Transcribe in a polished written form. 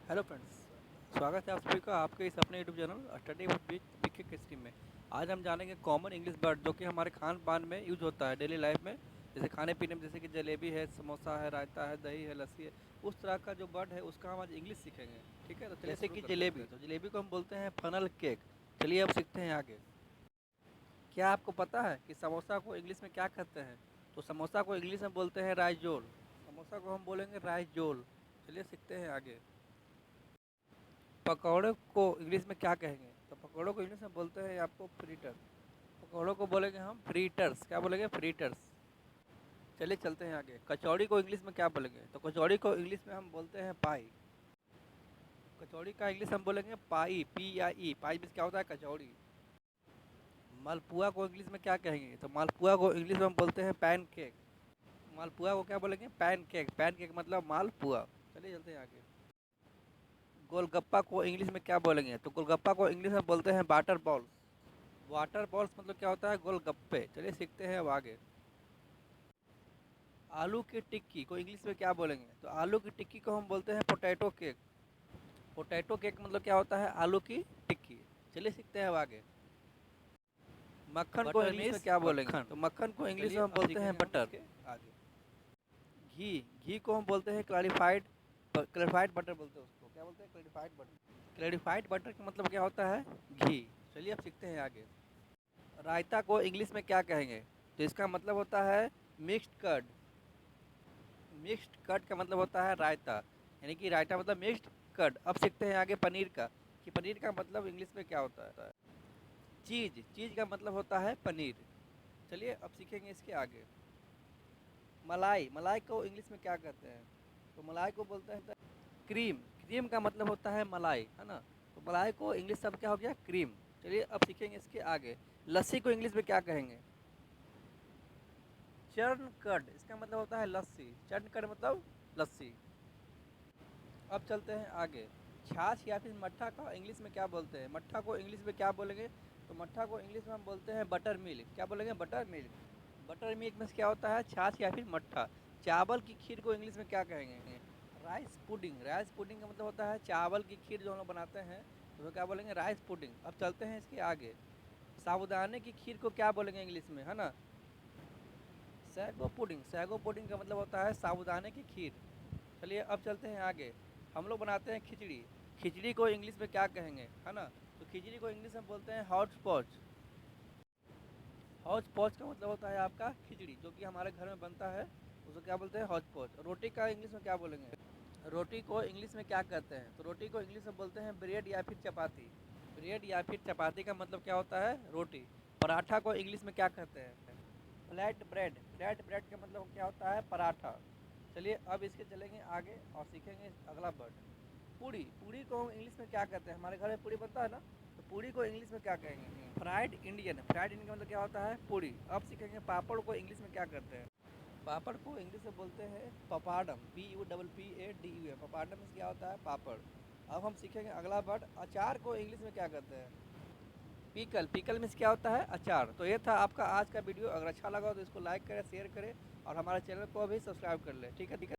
Hello friends, स्वागत है आप सभी का आपके इस अपने YouTube channel study with BK के स्ट्रीम में। आज हम जानेंगे कॉमन इंग्लिश वर्ड जो कि हमारे खान पान में यूज होता है डेली लाइफ में। जैसे खाने पीने में, जैसे कि जलेबी है, समोसा है, रायता है, दही है, लस्सी है। उस तरह का जो वर्ड है उसका हम आज इंग्लिश सीखेंगे। ठीक है, तो चलिए जैसे कि जलेबी, तो जलेबी को हम बोलते हैं फनल केक। चलिए अब सीखते हैं आगे। क्या आपको पता है कि समोसा को इंग्लिश में क्या कहते हैं? तो समोसा को इंग्लिश में बोलते हैं राइजोल। समोसा को हम बोलेंगे राइजोल। चलिए सीखते हैं आगे। पकौड़े को इंग्लिश में क्या कहेंगे? तो पकौड़ों को इंग्लिश में बोलते हैं आपको फ्रीटर। पकौड़ों को बोलेंगे हम फ्रीटर्स। क्या बोलेंगे? फ्रीटर्स। चलिए चलते हैं आगे। कचौड़ी को इंग्लिश में क्या बोलेंगे? तो कचौड़ी को इंग्लिश में हम बोलते हैं पाई। कचौड़ी का इंग्लिश हम बोलेंगे पाई, पी या ई। पाई मीन्स क्या होता है? कचौड़ी। मालपुआ को इंग्लिश में क्या कहेंगे? तो मालपुआ को इंग्लिश में हम बोलते हैं पैन केक। मालपुआ को क्या बोलेंगे? Pan cake. पैन केक मतलब मालपुआ। चलिए चलते हैं आगे। गोलगप्पा को इंग्लिश में क्या बोलेंगे? तो गोलगप्पा को इंग्लिश में बोलते हैं वाटर बॉल्स। वाटर बॉल्स मतलब क्या होता है? गोलगप्पे। चलिए सीखते हैं अब आगे। आलू की टिक्की को इंग्लिश में क्या बोलेंगे? तो आलू की टिक्की को हम बोलते हैं पोटैटो केक। पोटैटो केक मतलब क्या होता है? आलू की टिक्की। चलिए सीखते हैं अब आगे। मक्खन को इंग्लिश में क्या बोलेंगे? तो मक्खन को इंग्लिश में हम बोलते हैं बटर। आगे घी, घी को हम बोलते हैं क्लैरिफाइड। क्लैरिफाइड बटर बोलते हैं उसको। क्या बोलते हैं? Clarified butter. क्लैरिफाइड बटर का मतलब क्या होता है? घी। चलिए अब सीखते हैं आगे। रायता को इंग्लिश में क्या कहेंगे? तो इसका मतलब होता है मिक्स्ड कर्ड। मिक्स्ड कर्ड का मतलब होता है रायता, यानी कि रायता मतलब मिक्स्ड कर्ड। अब सीखते हैं आगे पनीर का, कि पनीर का मतलब इंग्लिश में क्या होता है। चीज़, चीज़ का मतलब होता है पनीर। चलिए अब सीखेंगे इसके आगे। मलाई, मलाई को इंग्लिश में क्या कहते हैं? तो मलाई को बोलते हैं क्रीम। क्रीम का मतलब होता है मलाई, है ना। तो मलाई को इंग्लिश शब्द क्या हो गया? क्रीम। चलिए अब सीखेंगे इसके आगे। लस्सी को इंग्लिश में क्या कहेंगे? Churn curd. इसका मतलब होता है लस्सी। चर्न कर्ड मतलब लस्सी। अब चलते हैं आगे। छाछ या फिर मट्ठा का इंग्लिश में क्या बोलते हैं? मट्ठा को इंग्लिश में क्या बोलेंगे? तो मट्ठा को इंग्लिश में हम बोलते हैं बटर मिल्क। क्या बोलेंगे? Butter milk. बटर मिल्क में क्या होता है? छाछ या फिर मट्ठा। चावल की खीर को इंग्लिश में क्या कहेंगे? Rice pudding. राइस पुडिंग का मतलब होता है चावल की खीर जो हम लोग बनाते हैं, तो क्या बोलेंगे? Rice pudding. अब चलते हैं इसके आगे। साबूदाने की खीर को क्या बोलेंगे इंग्लिश में, है ना? Sago pudding. सैगो पुडिंग का मतलब होता है साबूदाने की खीर। चलिए अब चलते हैं आगे। हम लोग बनाते हैं खिचड़ी। खिचड़ी को इंग्लिश में क्या कहेंगे, है ना? तो खिचड़ी को इंग्लिश में बोलते हैं हौच पौच। हौच पौच का मतलब होता है आपका खिचड़ी, जो कि हमारे घर में बनता है, उसको क्या बोलते हैं? हौच पौच। रोटी का इंग्लिश में क्या बोलेंगे? रोटी को इंग्लिश में क्या कहते हैं? तो रोटी को इंग्लिश में बोलते हैं ब्रेड या फिर चपाती। ब्रेड या फिर चपाती का मतलब क्या होता है? रोटी। पराठा को इंग्लिश में क्या कहते हैं? Flat bread. फ्लैट ब्रेड का मतलब क्या होता है? पराठा। चलिए अब इसके चलेंगे आगे और सीखेंगे अगला वर्ड। पूड़ी। पूड़ी को हम इंग्लिश में क्या कहते हैं? हमारे घर में पूड़ी बनता है ना, तो पूड़ी को इंग्लिश में क्या कहेंगे? Fried Indian. फ्राइड इंडियन का मतलब क्या होता है? पूड़ी। अब सीखेंगे पापड़ को इंग्लिश में क्या कहते हैं? पापड़ को इंग्लिश में बोलते हैं पपाडम। PUPPADUM। पपाडम में क्या होता है? पापड़। अब हम सीखेंगे अगला वर्ड। अचार को इंग्लिश में क्या कहते हैं? पिकल। पिकल मीन्स क्या होता है? अचार। तो ये था आपका आज का वीडियो। अगर अच्छा लगा हो तो इसको लाइक करें, शेयर करें और हमारे चैनल को भी सब्सक्राइब कर लें। ठीक है, ठीक है।